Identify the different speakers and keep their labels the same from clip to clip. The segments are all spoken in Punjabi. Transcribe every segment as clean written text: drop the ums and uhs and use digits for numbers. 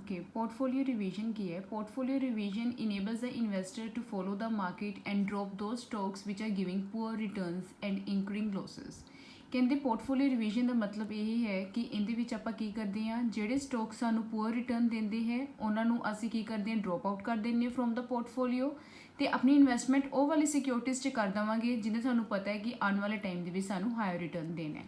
Speaker 1: Okay, portfolio revision की है? Portfolio revision enables the investor to follow the market and drop those stocks which are giving poor returns and incurring losses. ਕਹਿੰਦੇ ਪੋਰਟਫੋਲੀਓ ਰਿਵੀਜ਼ਨ ਦਾ ਮਤਲਬ ਇਹ ਹੈ ਕਿ ਇਹਦੇ ਵਿੱਚ ਆਪਾਂ ਕੀ ਕਰਦੇ ਹਾਂ, ਜਿਹੜੇ ਸਟਾਕ ਸਾਨੂੰ ਪੂਅਰ ਰਿਟਰਨ ਦਿੰਦੇ ਹੈ ਉਹਨਾਂ ਨੂੰ ਅਸੀਂ ਕੀ ਕਰਦੇ ਹਾਂ, ਡਰੋਪ ਆਊਟ ਕਰ ਦਿੰਦੇ ਹਾਂ ਫਰੋਮ ਦਾ ਪੋਰਟਫੋਲੀਓ ਤੇ ਆਪਣੀ ਇਨਵੈਸਟਮੈਂਟ ਉਹ ਵਾਲੀ ਸਿਕਿਉਰਿਟੀਜ਼ 'ਚ ਕਰ ਦੇਵਾਂਗੇ ਜਿਹਦੇ ਸਾਨੂੰ ਪਤਾ ਹੈ ਕਿ ਆਉਣ ਵਾਲੇ ਟਾਈਮ ਦੇ ਵਿੱਚ ਸਾਨੂੰ ਹਾਇਰ ਰਿਟਰਨ ਦੇਣਾ ਹੈ।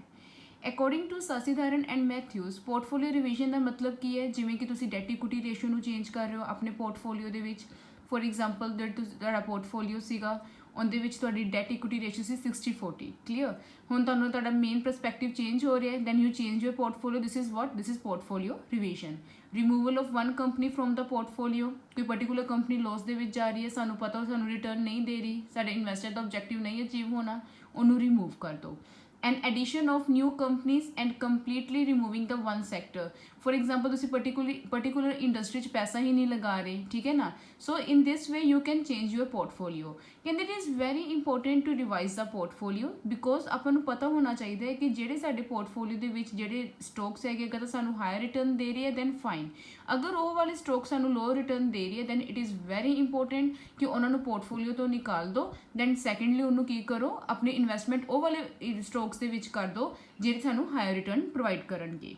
Speaker 1: According to Sasidharan and Mathews, portfolio revision ਦਾ ਮਤਲਬ ਕੀ ਹੈ, ਜਿਵੇਂ ਕਿ ਤੁਸੀਂ ਡੈਟ ਇਕੁਇਟੀ ਰੇਸ਼ੋ ਨੂੰ ਚੇਂਜ ਕਰ ਰਹੇ ਹੋ ਆਪਣੇ ਪੋਰਟਫੋਲੀਓ ਦੇ ਵਿੱਚ। ਫੋਰ ਐਗਜ਼ਾਮਪਲ ਤੁਹਾਡਾ ਪੋਰਟਫੋਲੀਓ ਸੀਗਾ, ਉਹਦੇ ਵਿੱਚ ਤੁਹਾਡੀ ਡੈਟ ਇਕੁਇਟੀ ਰੇਸ਼ੋ ਸੀ 60-40, ਕਲੀਅਰ। ਹੁਣ ਤੁਹਾਨੂੰ ਤੁਹਾਡਾ ਮੇਨ ਪਰਸਪੈਕਟਿਵ ਚੇਂਜ ਹੋ ਰਿਹਾ ਹੈ, then you change your portfolio. This is what, this is portfolio revision. Removal of one company from the portfolio, ਕੋਈ ਪਰਟੀਕੂਲਰ ਕੰਪਨੀ ਲੋਸ ਦੇ ਵਿੱਚ ਜਾ ਰਹੀ ਹੈ, ਸਾਨੂੰ ਪਤਾ ਉਹ ਸਾਨੂੰ ਰਿਟਰਨ ਨਹੀਂ ਦੇ ਰਹੀ, ਸਾਡੇ ਇਨਵੈਸਟਰ ਦਾ ਆਬਜੈਕਟਿਵ ਨਹੀਂ ਅਚੀਵ ਹੋਣਾ, ਉਹਨੂੰ ਰਿਮੂਵ ਕਰ ਦਿਓ। and addition of new companies and completely removing the one sector. For example, ਤੁਸੀਂ particular industry 'ਚ ਪੈਸਾ ਹੀ ਨਹੀਂ ਲਗਾ ਰਹੇ, ਠੀਕ ਹੈ ਨਾ। so in this way you can change your portfolio. ਕਹਿੰਦੇ it is very important to revise the portfolio because ਆਪਾਂ ਨੂੰ ਪਤਾ ਹੋਣਾ ਚਾਹੀਦਾ ਹੈ ਕਿ ਜਿਹੜੇ ਸਾਡੇ ਪੋਰਟਫੋਲੀਓ ਦੇ ਵਿੱਚ ਜਿਹੜੇ ਸਟਾਕਸ ਹੈਗੇ ਅਗਰ ਸਾਨੂੰ ਹਾਇਰ ਰਿਟਰਨ ਦੇ ਰਹੇ ਹੈ then fine, ਅਗਰ ਉਹ ਵਾਲੇ ਸਟਾਕ ਸਾਨੂੰ ਲੋ ਰਿਟਰਨ ਦੇ ਰਹੀ ਹੈ then it is very important ਕਿ ਉਹਨਾਂ ਨੂੰ ਪੋਰਟਫੋਲੀਓ ਤੋਂ ਨਿਕਾਲ ਦਿਓ। then secondly ਉਹਨੂੰ ਕੀ ਕਰੋ, ਆਪਣੀ ਇਨਵੈਸਟਮੈਂਟ ਉਹ ਵਾਲੇ ਸਟਾਕਸ ਦੇ ਵਿੱਚ ਕਰ ਦਿਓ ਜਿਹੜੇ ਸਾਨੂੰ ਹਾਇਰ ਰਿਟਰਨ ਪ੍ਰੋਵਾਈਡ ਕਰਨਗੇ।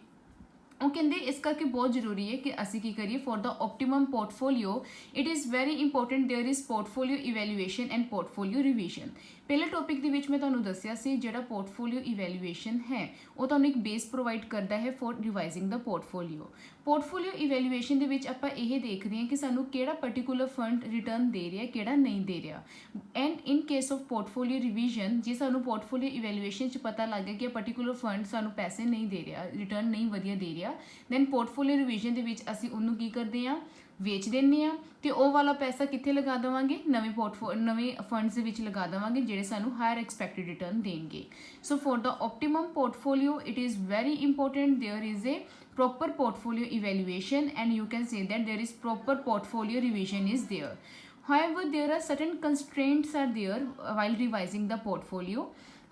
Speaker 1: ਉਹ ਕਹਿੰਦੇ ਇਸ ਕਰਕੇ ਬਹੁਤ ਜ਼ਰੂਰੀ ਹੈ ਕਿ ਅਸੀਂ ਕੀ ਕਰੀਏ, for the optimum portfolio it is very important there is portfolio evaluation and portfolio revision. ਪਹਿਲੇ ਟੌਪਿਕ ਦੇ ਵਿੱਚ ਮੈਂ ਤੁਹਾਨੂੰ ਦੱਸਿਆ ਸੀ ਜਿਹੜਾ ਪੋਰਟਫੋਲੀਓ ਇਵੈਲੂਏਸ਼ਨ ਹੈ ਉਹ ਤੁਹਾਨੂੰ ਇੱਕ ਬੇਸ ਪ੍ਰੋਵਾਈਡ ਕਰਦਾ ਹੈ for ਰਿਵਾਈਜ਼ਿੰਗ the portfolio. Portfolio evaluation ਦੇ ਵਿੱਚ ਆਪਾਂ ਇਹ ਦੇਖਦੇ ਹਾਂ ਕਿ ਸਾਨੂੰ ਕਿਹੜਾ ਪਰਟੀਕੂਲਰ ਫੰਡ ਰਿਟਰਨ ਦੇ ਰਿਹਾ ਕਿਹੜਾ ਨਹੀਂ ਦੇ ਰਿਹਾ। And in case of portfolio revision, ਜੇ ਸਾਨੂੰ ਪੋਰਟਫੋਲੀਓ ਇਵੈਲੂਏਸ਼ਨ 'ਚ ਪਤਾ ਲੱਗ ਗਿਆ ਕਿ ਪਰਟੀਕੂਲਰ ਫੰਡ ਸਾਨੂੰ ਪੈਸੇ ਨਹੀਂ ਦੇ ਰਿਹਾ, ਰਿਟਰਨ ਨਹੀਂ ਵਧੀਆ ਦੇ ਰਿਹਾ, ਦੈਨ ਪੋਰਟਫੋਲੀਓ ਰਿਵੀਜ਼ਨ ਦੇ ਵਿੱਚ ਅਸੀਂ ਉਹਨੂੰ ਕੀ ਕਰਦੇ ਹਾਂ, ਵੇਚ ਦਿੰਦੇ ਹਾਂ ਤੇ ਉਹ ਵਾਲਾ ਪੈਸਾ ਕਿੱਥੇ ਲਗਾ ਦੇਵਾਂਗੇ, ਨਵੇਂ ਫੰਡਸ ਦੇ ਵਿੱਚ ਲਗਾ ਦੇਵਾਂਗੇ ਜਿਹੜੇ ਸਾਨੂੰ ਹਾਇਰ ਐਕਸਪੈਕਟਡ ਰਿਟਰਨ ਦੇਣਗੇ। So for the optimum portfolio it is very important there is a proper portfolio evaluation and you can say that there is proper portfolio revision is there. However, there are certain constraints are there while revising the portfolio.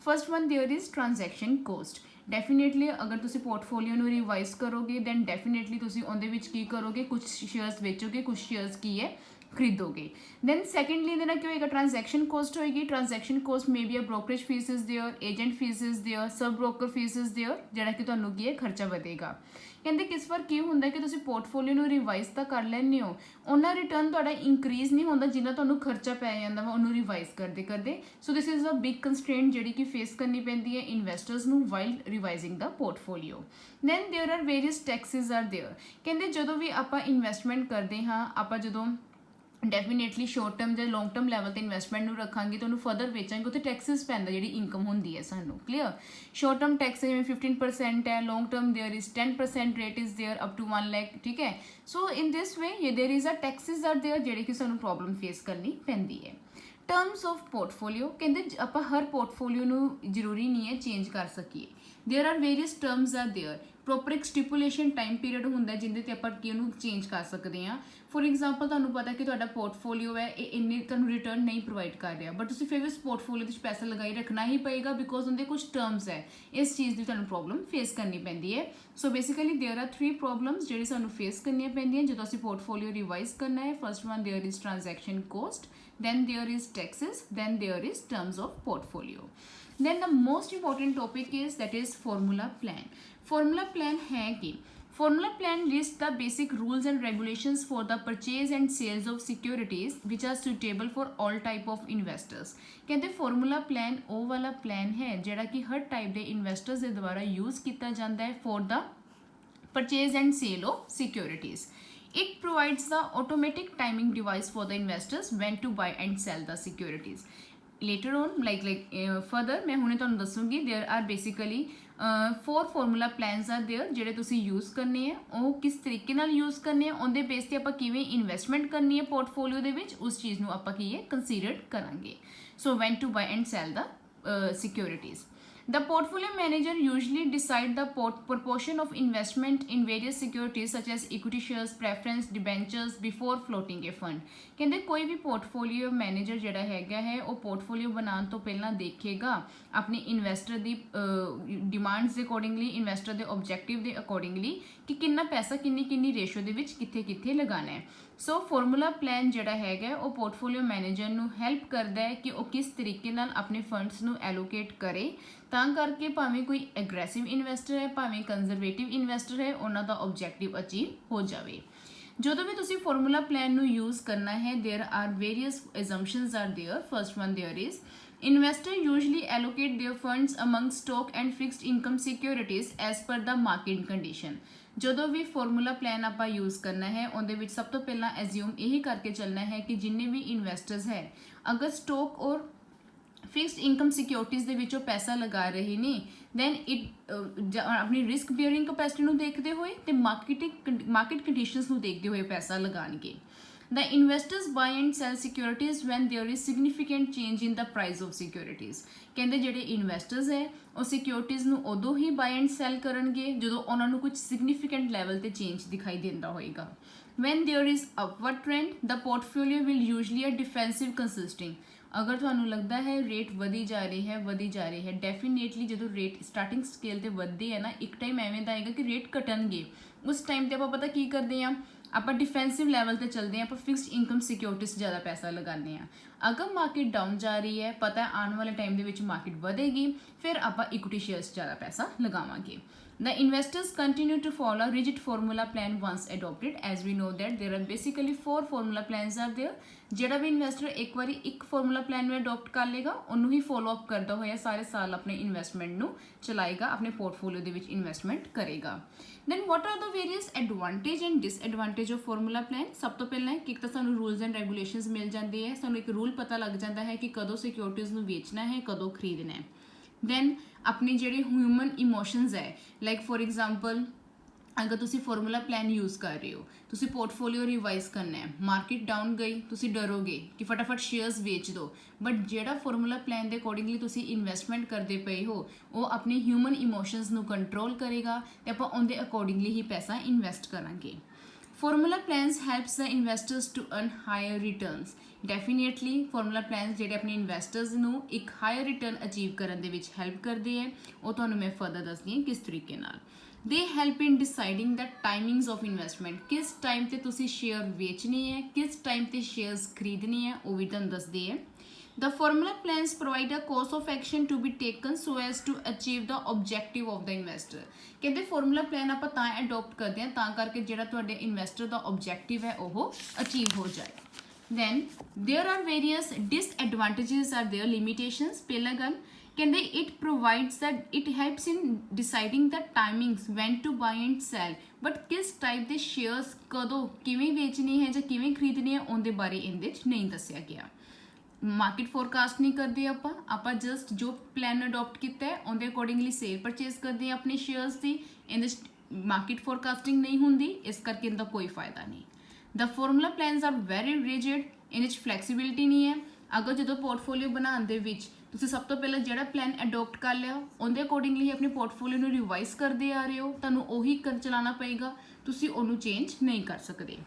Speaker 1: First one, there is transaction cost. Definitely ਅਗਰ ਤੁਸੀਂ ਪੋਰਟਫੋਲੀਓ ਨੂੰ ਰਿਵਾਈਜ਼ ਕਰੋਗੇ ਦੈਨ ਡੈਫੀਨੇਟਲੀ ਤੁਸੀਂ ਉਹਦੇ ਵਿੱਚ ਕੀ ਕਰੋਗੇ, ਕੁਝ ਸ਼ੇਅਰਸ ਵੇਚੋਗੇ, ਕੁਝ ਸ਼ੇਅਰਸ ਕੀ ਹੈ ਖਰੀਦੋਗੇ। ਦੈਨ ਸੈਕੰਡਲੀ ਇਹਦੇ ਨਾਲ ਕੀ ਹੋਏਗਾ, ਟ੍ਰਾਂਜੈਕਸ਼ਨ ਕੋਸਟ ਹੋਏਗੀ। Transaction cost may be a brokerage fee is there, agent fee is there, sub broker fee is there, ਜਿਹੜਾ ਕਿ ਤੁਹਾਨੂੰ ਕੀ ਹੈ ਖਰਚਾ ਵਧੇਗਾ। ਕਹਿੰਦੇ ਕਿਸ ਵਾਰ ਕੀ ਹੁੰਦਾ ਕਿ ਤੁਸੀਂ ਪੋਰਟਫੋਲੀਓ ਨੂੰ ਰਿਵਾਈਜ਼ ਤਾਂ ਕਰ ਲੈਂਦੇ ਹੋ, ਉਹਨਾਂ ਰਿਟਰਨ ਤੁਹਾਡਾ ਇੰਕਰੀਜ਼ ਨਹੀਂ ਹੁੰਦਾ ਜਿੰਨਾ ਤੁਹਾਨੂੰ ਖਰਚਾ ਪੈ ਜਾਂਦਾ ਵਾ ਉਹਨੂੰ ਰਿਵਾਈਜ਼ ਕਰਦੇ। ਸੋ ਦਿਸ ਇਜ਼ ਅ ਬਿਗ ਕੰਸਟ੍ਰੇਂਟ ਜਿਹੜੀ ਕਿ ਫੇਸ ਕਰਨੀ ਪੈਂਦੀ ਹੈ ਇਨਵੈਸਟਰਸ ਨੂੰ while revising the portfolio. Then there are various taxes are there. ਕਹਿੰਦੇ ਜਦੋਂ ਵੀ ਆਪਾਂ ਇਨਵੈਸਟਮੈਂਟ ਕਰਦੇ ਹਾਂ, ਆਪਾਂ ਜਦੋਂ ਡੈਫੀਨੇਟਲੀ ਸ਼ੋਰਟ ਟਰਮ ਜਾਂ ਲੌਂਗ ਟਰਮ ਲੈਵਲ 'ਤੇ ਇਨਵੈਸਟਮੈਂਟ ਨੂੰ ਰੱਖਾਂਗੇ ਤਾਂ ਉਹਨੂੰ ਫਰਦਰ ਵੇਚਾਂਗੇ, ਉੱਥੇ ਟੈਕਸਿਸ ਪੈਂਦਾ ਜਿਹੜੀ ਇਨਕਮ ਹੁੰਦੀ ਹੈ ਸਾਨੂੰ, ਕਲੀਅਰ। ਸ਼ੋਰਟ ਟਰਮ ਟੈਕਸ ਜਿਵੇਂ 15% ਹੈ, long term there is 10% rate is there up to 1 lakh, ਠੀਕ ਹੈ। So in this way there is a taxes are there ਜਿਹੜੇ ਕਿ ਸਾਨੂੰ ਪ੍ਰੋਬਲਮ ਫੇਸ ਕਰਨੀ ਪੈਂਦੀ ਹੈ। ਟਰਮਸ ਆਫ ਪੋਰਟਫੋਲੀਓ, ਕਹਿੰਦੇ ਆਪਾਂ ਹਰ ਪੋਰਟਫੋਲੀਓ ਨੂੰ ਜ਼ਰੂਰੀ ਨਹੀਂ ਹੈ ਚੇਂਜ ਕਰ ਸਕੀਏ। There are various terms are there. Proper ਇੱਕ ਸਟਿਪੂਲੇਸ਼ਨ ਟਾਈਮ ਪੀਰੀਅਡ ਹੁੰਦਾ ਜਿਹਦੇ 'ਤੇ ਆਪਾਂ ਕੀ ਉਹਨੂੰ ਚੇਂਜ ਕਰ ਸਕਦੇ ਹਾਂ। ਫੋਰ ਐਗਜ਼ਾਮਪਲ ਤੁਹਾਨੂੰ ਪਤਾ ਕਿ ਤੁਹਾਡਾ ਪੋਰਟਫੋਲੀਓ ਹੈ ਇਹ ਇੰਨੇ ਤੁਹਾਨੂੰ ਰਿਟਰਨ ਨਹੀਂ ਪ੍ਰੋਵਾਈਡ ਕਰ ਰਿਹਾ, ਬਟ ਤੁਸੀਂ ਫਿਰ ਵੀ ਉਸ ਪੋਰਟਫੋਲੀਓ ਵਿੱਚ ਪੈਸਾ ਲਗਾਈ ਰੱਖਣਾ ਹੀ ਪਏਗਾ ਬਿਕੋਜ਼ ਉਹਦੇ ਕੁਝ ਟਰਮਸ ਹੈ, ਇਸ ਚੀਜ਼ ਦੀ ਤੁਹਾਨੂੰ ਪ੍ਰੋਬਲਮ ਫੇਸ ਕਰਨੀ ਪੈਂਦੀ ਹੈ। So basically there are 3 problems ਜਿਹੜੀ ਸਾਨੂੰ ਫੇਸ ਕਰਨੀਆਂ ਪੈਂਦੀਆਂ ਜਦੋਂ ਅਸੀਂ ਪੋਰਟਫੋਲੀਓ ਰਿਵਾਈਜ਼ ਕਰਨਾ ਹੈ। First one, there is transaction cost, then there is taxes, then there is terms of portfolio. Then the most important topic is that is formula plan. Formula plan है कि formula plan lists the basic rules and regulations for the purchase and sales of securities which are suitable for all type of investors. कहते formula plan ਉਹ ਵਾਲਾ plan है ਜਿਹੜਾ ਕਿ ਹਰ type ਦੇ investors ਦੇ ਦੁਆਰਾ use ਕੀਤਾ ਜਾਂਦਾ ਹੈ for the purchase and sale of securities. It provides the automatic timing device for the investors when to buy and sell the securities. Later on, further मैं ਹੁਣੇ ਤੁਹਾਨੂੰ ਦੱਸੂਗੀ there are basically 4 formula plans are there ਜਿਹੜੇ ਤੁਸੀਂ use ਕਰਨੇ ਆ। ਉਹ ਕਿਸ ਤਰੀਕੇ ਨਾਲ use ਕਰਨੇ ਆ, ਉਹਦੇ ਬੇਸ ਤੇ ਆਪਾਂ ਕਿਵੇਂ ਇਨਵੈਸਟਮੈਂਟ ਕਰਨੀ ਹੈ ਪੋਰਟਫੋਲੀਓ ਦੇ ਵਿੱਚ, ਉਸ ਚੀਜ਼ ਨੂੰ ਆਪਾਂ ਕੀ ਹੈ ਕੰਸੀਡਰ ਕਰਾਂਗੇ। So when to buy and sell the securities. The portfolio manager usually decide the proportion of investment in various securities such as equity shares, preference, debentures before floating a fund. ਕਹਿੰਦੇ ਕੋਈ ਵੀ portfolio manager ਜਿਹੜਾ ਹੈਗਾ ਹੈ ਉਹ portfolio ਬਣਾਉਣ ਤੋਂ ਪਹਿਲਾਂ ਦੇਖੇਗਾ ਆਪਣੇ ਇਨਵੈਸਟਰ ਦੀ ਡਿਮਾਂਡਸ ਦੇ ਅਕੋਰਡਿੰਗਲੀ, ਇਨਵੈਸਟਰ ਦੇ ਆਬਜੈਕਟਿਵ ਦੇ ਅਕੋਰਡਿੰਗਲੀ ਕਿ ਕਿੰਨਾ ਪੈਸਾ ਕਿੰਨੀ ਰੇਸ਼ੋ ਦੇ ਵਿੱਚ ਕਿੱਥੇ ਲਗਾਉਣਾ ਹੈ। ਸੋ ਫਾਰਮੂਲਾ ਪਲਾਨ ਜਿਹੜਾ ਹੈਗਾ ਉਹ ਪੋਰਟਫੋਲੀਓ ਮੈਨੇਜਰ ਨੂੰ ਹੈਲਪ ਕਰਦਾ ਹੈ ਕਿ ਉਹ ਕਿਸ ਤਰੀਕੇ ਨਾਲ ਆਪਣੇ ਫੰਡਸ ਨੂੰ ਐਲੋਕੇਟ ਕਰੇ ਤਾਂ ਕਰਕੇ ਭਾਵੇਂ ਕੋਈ ਐਗਰੈਸਿਵ ਇਨਵੈਸਟਰ ਹੈ ਭਾਵੇਂ ਕੰਜ਼ਰਵੇਟਿਵ ਇਨਵੈਸਟਰ ਹੈ ਉਹਨਾਂ ਦਾ ਆਬਜੈਕਟਿਵ ਅਚੀਵ ਹੋ ਜਾਵੇ। ਜਦੋਂ ਵੀ ਤੁਸੀਂ ਫਾਰਮੂਲਾ ਪਲਾਨ ਨੂੰ ਯੂਜ਼ ਕਰਨਾ ਹੈ there are various assumptions are there. First one there is investor usually allocate their funds among stock and fixed income securities as per the market condition. ਜਦੋਂ ਵੀ ਫਾਰਮੂਲਾ ਪਲਾਨ ਆਪਾਂ ਯੂਜ਼ ਕਰਨਾ ਹੈ ਉਹਦੇ ਵਿੱਚ ਸਭ ਤੋਂ ਪਹਿਲਾਂ ਐਜ਼ਿਊਮ ਇਹੀ ਕਰਕੇ ਚੱਲਣਾ ਹੈ ਕਿ ਜਿੰਨੇ ਵੀ ਇਨਵੈਸਟਰਸ ਹੈ ਅਗਰ ਸਟਾਕ ਔਰ ਫਿਕਸਡ ਇਨਕਮ ਸਿਕਿਉਰਿਟੀਜ਼ ਦੇ ਵਿੱਚੋਂ ਪੈਸਾ ਲਗਾ ਰਹੇ ਨੇ ਦੈਨ ਆਪਣੀ ਰਿਸਕ ਬੀਅਰਿੰਗ ਕਪੈਸਿਟੀ ਨੂੰ ਦੇਖਦੇ ਹੋਏ ਤੇ ਮਾਰਕੀਟ ਕੰਡੀਸ਼ਨਸ ਨੂੰ ਦੇਖਦੇ ਹੋਏ ਪੈਸਾ ਲਗਾਉਣਗੇ। The investors buy and sell securities when there is significant change in the price of securities. ਕਹਿੰਦੇ ਜਿਹੜੇ ਇਨਵੈਸਟਰਸ ਹੈ ਉਹ ਸਿਕਿਉਰਿਟੀਜ਼ ਨੂੰ ਉਦੋਂ ਹੀ ਬਾਈ ਐਂਡ ਸੈਲ ਕਰਨਗੇ ਜਦੋਂ ਉਹਨਾਂ ਨੂੰ ਕੁਝ ਸਿਗਨੀਫੀਕੈਂਟ ਲੈਵਲ ਤੇ ਚੇਂਜ ਦਿਖਾਈ ਦਿੰਦਾ ਹੋਏਗਾ। When there is upward trend, the portfolio will usually a defensive consisting. ਅਗਰ ਤੁਹਾਨੂੰ ਲੱਗਦਾ ਹੈ ਰੇਟ ਵਧੀ ਜਾ ਰਹੀ ਹੈ ਡੈਫੀਨੇਟਲੀ ਜਦੋਂ ਰੇਟ ਸਟਾਰਟਿੰਗ ਸਕੇਲ ਤੇ ਵੱਧਦੀ ਹੈ ਨਾ ਇੱਕ ਟਾਈਮ ਐਵੇਂ ਦਾ ਆਏਗਾ ਕਿ ਰੇਟ ਘਟਣਗੇ। ਉਸ ਟਾਈਮ ਤੇ ਆਪਾਂ ਪਤਾ ਕੀ ਕਰਦੇ ਹਾਂ ਆਪਾਂ ਡਿਫੈਂਸਿਵ ਲੈਵਲ ਤੇ ਚੱਲਦੇ ਹਾਂ, ਆਪਾਂ ਫਿਕਸਡ ਇਨਕਮ ਸਿਕਿਉਰਿਟੀਜ਼ ਜ਼ਿਆਦਾ ਪੈਸਾ ਲਗਾਉਂਦੇ ਹਾਂ। ਅਗਰ ਮਾਰਕੀਟ ਡਾਊਨ ਜਾ ਰਹੀ ਹੈ ਪਤਾ ਆਉਣ ਵਾਲੇ ਟਾਈਮ ਦੇ ਵਿੱਚ ਮਾਰਕੀਟ ਵਧੇਗੀ ਫਿਰ ਆਪਾਂ ਇਕੁਇਟੀ ਸ਼ੇਅਰਸ ਜ਼ਿਆਦਾ ਪੈਸਾ ਲਗਾਵਾਂਗੇ। The investors continue to follow a rigid formula plan once adopted. As we know that there are basically 4 formula plans are there. ਜਿਹੜਾ ਵੀ ਇਨਵੈਸਟਰ ਇੱਕ ਵਾਰੀ ਇੱਕ ਫਾਰਮੂਲਾ ਪਲਾਨ ਨੂੰ ਅਡਾਪਟ ਕਰ ਲੇਗਾ ਉਹਨੂੰ ਹੀ ਫੋਲੋ ਅਪ ਕਰਦਾ ਹੋਇਆ ਸਾਰੇ ਸਾਲ ਆਪਣੇ ਇਨਵੈਸਟਮੈਂਟ ਨੂੰ ਚਲਾਏਗਾ, ਆਪਣੇ ਪੋਰਟਫੋਲੀਓ ਦੇ ਵਿੱਚ ਇਨਵੈਸਟਮੈਂਟ ਕਰੇਗਾ। Then what are the various advantage and disadvantage of formula plan. ਸਭ ਤੋਂ ਪਹਿਲਾਂ ਕਿ ਇੱਕ ਤਾਂ ਸਾਨੂੰ ਰੂਲਸ ਐਂਡ ਰੈਗੂਲੇਸ਼ਨਸ ਮਿਲ ਜਾਂਦੇ ਹੈ, ਸਾਨੂੰ ਇੱਕ ਰੂਲ ਪਤਾ ਲੱਗ ਜਾਂਦਾ ਹੈ ਕਿ ਕਦੋਂ ਸਿਕਿਉਰਿਟੀਜ਼ ਨੂੰ ਵੇਚਣਾ ਹੈ ਕਦੋਂ ਖਰੀਦਣਾ ਹੈ। ਦੈਨ ਆਪਣੀ ਜਿਹੜੇ ਹਿਊਮਨ ਇਮੋਸ਼ਨਸ ਹੈ ਲਾਈਕ ਫੋਰ ਐਗਜ਼ਾਮਪਲ ਅਗਰ ਤੁਸੀਂ ਫਾਰਮੂਲਾ ਪਲਾਨ ਯੂਜ਼ ਕਰ ਰਹੇ ਹੋ ਤੁਸੀਂ ਪੋਰਟਫੋਲੀਓ ਰਿਵਾਈਜ਼ ਕਰਨਾ ਹੈ ਮਾਰਕੀਟ ਡਾਊਨ ਗਈ ਤੁਸੀਂ ਡਰੋਗੇ ਕਿ ਫਟਾਫਟ ਸ਼ੇਅਰਸ ਵੇਚ ਦਿਓ ਬਟ ਜਿਹੜਾ ਫਾਰਮੂਲਾ ਪਲਾਨ ਦੇ ਅਕੋਰਡਿੰਗਲੀ ਤੁਸੀਂ ਇਨਵੈਸਟਮੈਂਟ ਕਰਦੇ ਪਏ ਹੋ ਉਹ ਆਪਣੀ ਹਿਊਮਨ ਇਮੋਸ਼ਨਸ ਨੂੰ ਕੰਟਰੋਲ ਕਰੇਗਾ ਤੇ ਆਪਾਂ ਉਹਦੇ ਅਕੋਰਡਿੰਗਲੀ ਹੀ ਪੈਸਾ ਇਨਵੈਸਟ ਕਰਾਂਗੇ। Formula plans helps the investors to earn higher returns. Definitely formula plans ਜਿਹੜੇ ਆਪਣੇ ਇਨਵੈਸਟਰਸ ਨੂੰ ਇੱਕ ਹਾਇਰ ਰਿਟਰਨ ਅਚੀਵ ਕਰਨ ਦੇ ਵਿੱਚ ਹੈਲਪ ਕਰਦੇ ਹੈ ਉਹ ਤੁਹਾਨੂੰ ਮੈਂ ਫਰਦਰ ਦੱਸਦੀ ਹਾਂ ਕਿਸ ਤਰੀਕੇ ਨਾਲ। They help in deciding the timings of investment. ਕਿਸ ਟਾਈਮ ਤੇ ਤੁਸੀਂ ਸ਼ੇਅਰ ਵੇਚਣੀ ਹੈ ਕਿਸ ਟਾਈਮ ਤੇ ਸ਼ੇਅਰਸ ਖਰੀਦਣੀ ਹੈ ਉਹ ਵੀ ਤੁਹਾਨੂੰ ਦੱਸਦੇ ਹੈ। The formula plans provide a course of action to be taken so as to achieve the objective of the investor. ਕਹਿੰਦੇ ਫਾਰਮੂਲਾ ਪਲਾਨ ਆਪਾਂ ਤਾਂ ਅਡਾਪਟ ਕਰਦੇ ਹਾਂ ਤਾਂ ਕਰਕੇ ਜਿਹੜਾ ਤੁਹਾਡੇ ਇਨਵੈਸਟਰ ਦਾ ਆਬਜੈਕਟਿਵ ਹੈ ਉਹ ਅਚੀਵ ਹੋ ਜਾਏ। Then there are various disadvantages are there limitations. ਪਹਿਲਾ ਗੱਲ ਕਹਿੰਦੇ it provides that it helps in deciding the timings when to buy and sell. But ਕਿਸ ਟਾਈਪ ਦੇ ਸ਼ੇਅਰਸ ਕਦੋਂ ਕਿਵੇਂ ਵੇਚਣੀ ਹੈ ਜਾਂ ਕਿਵੇਂ ਖਰੀਦਣੀ ਹੈ ਉਹਦੇ ਬਾਰੇ ਇਹਦੇ 'ਚ ਨਹੀਂ ਦੱਸਿਆ ਗਿਆ। ਮਾਰਕੀਟ ਫੋਰਕਾਸਟ ਨਹੀਂ ਕਰਦੇ ਆਪਾਂ ਜਸਟ ਜੋ ਪਲਾਨ ਅਡਾਪਟ ਕੀਤਾ ਹੈ ਉਹਦੇ ਅਕੋਰਡਿੰਗਲੀ ਸੇਲ ਪਰਚੇਸ ਕਰਦੇ ਹਾਂ ਆਪਣੇ ਸ਼ੇਅਰਸ ਦੀ। ਇਹਦੇ ਮਾਰਕੀਟ ਫੋਰਕਾਸਟਿੰਗ ਨਹੀਂ ਹੁੰਦੀ ਇਸ ਕਰਕੇ ਇਹਦਾ ਕੋਈ ਫਾਇਦਾ ਨਹੀਂ। The formula plans are very rigid ਇਹਦੇ 'ਚ ਫਲੈਕਸੀਬਿਲਿਟੀ ਨਹੀਂ ਹੈ। ਅਗਰ ਜਦੋਂ ਪੋਰਟਫੋਲੀਓ ਬਣਾਉਣ ਦੇ ਵਿੱਚ ਤੁਸੀਂ ਸਭ ਤੋਂ ਪਹਿਲਾਂ ਜਿਹੜਾ ਪਲਾਨ ਅਡਾਪਟ ਕਰ ਲਿਆ ਉਹਦੇ ਅਕੋਰਡਿੰਗਲੀ ਹੀ ਆਪਣੇ ਪੋਰਟਫੋਲੀਓ ਨੂੰ ਰਿਵਾਈਜ਼ ਕਰਦੇ ਆ ਰਹੇ ਹੋ ਤੁਹਾਨੂੰ ਉਹੀ ਚਲਾਉਣਾ ਪਏਗਾ ਤੁਸੀਂ ਉਹਨੂੰ ਚੇਂਜ ਨਹੀਂ ਕਰ ਸਕਦੇ।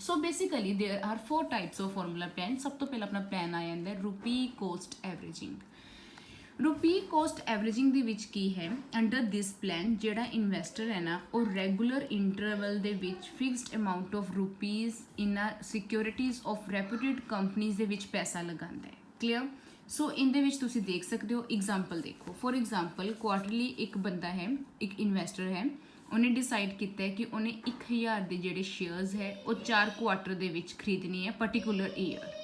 Speaker 1: So basically there are 4 types of formula plan. ਸਭ ਤੋਂ ਪਹਿਲਾਂ ਆਪਣਾ ਪਲਾਨ ਆ ਜਾਂਦਾ ਰੁਪੀ ਕੋਸਟ ਐਵਰੇਜਿੰਗ। ਰੁਪੀ ਕੋਸਟ ਐਵਰੇਜਿੰਗ ਦੇ ਵਿੱਚ ਕੀ ਹੈ ਅੰਡਰ ਦਿਸ ਪਲਾਨ ਜਿਹੜਾ ਇਨਵੈਸਟਰ ਹੈ ਨਾ ਉਹ ਰੈਗੂਲਰ ਇੰਟਰਵਲ ਦੇ ਵਿੱਚ fixed amount of rupees in securities of reputed companies ਦੇ ਵਿੱਚ ਪੈਸਾ ਲਗਾਉਂਦਾ ਹੈ। ਕਲੀਅਰ। ਸੋ ਇਹਦੇ ਵਿੱਚ ਤੁਸੀਂ ਦੇਖ ਸਕਦੇ ਹੋ ਐਗਜ਼ਾਮਪਲ ਦੇਖੋ ਫੋਰ ਐਗਜ਼ਾਮਪਲ ਕੁਆਰਟਰਲੀ ਇੱਕ ਬੰਦਾ ਹੈ ਇੱਕ ਇਨਵੈਸਟਰ ਹੈ ਉਹਨੇ ਡਿਸਾਈਡ ਕੀਤਾ ਹੈ ਕਿ ਉਹਨੇ 1000 ਦੇ ਜਿਹੜੇ ਸ਼ੇਅਰਸ ਹੈ ਉਹ 4 ਕੁਆਟਰ ਦੇ ਵਿੱਚ ਖਰੀਦਣੀ ਹੈ ਪਾਰਟਿਕੂਲਰ ਈਅਰ।